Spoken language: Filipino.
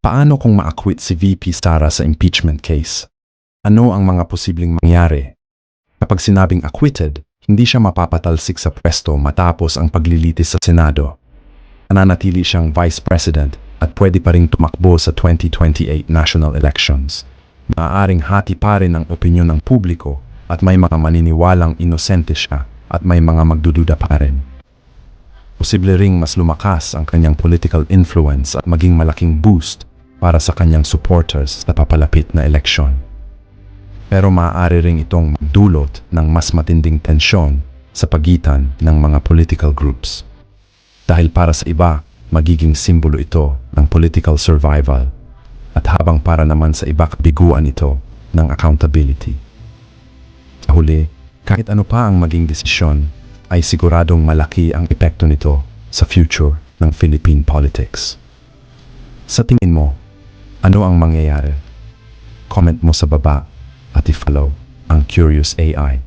Paano kung ma-acquit si VP Sara sa impeachment case? Ano ang mga posibleng mangyari? Kapag sinabing acquitted, hindi siya mapapatalsik sa pwesto matapos ang paglilitis sa Senado. Nananatili siyang Vice President at pwede pa ring tumakbo sa 2028 national elections. Maaaring hati pa rin ang opinyon ng publiko at may mga maniniwalang inosente siya at may mga magdududa pa rin. Posible ring mas lumakas ang kanyang political influence at maging malaking boost para sa kanyang supporters sa papalapit na eleksyon. Pero maaari ring itong magdulot ng mas matinding tensyon sa pagitan ng mga political groups. Dahil para sa iba, magiging simbolo ito ng political survival at habang para naman sa iba kabiguan ito ng accountability. Sa huli, kahit ano pa ang maging desisyon, ay siguradong malaki ang epekto nito sa future ng Philippine politics. Sa tingin mo, ano ang mangyayari? Comment mo sa baba at i-follow ang Curious AI.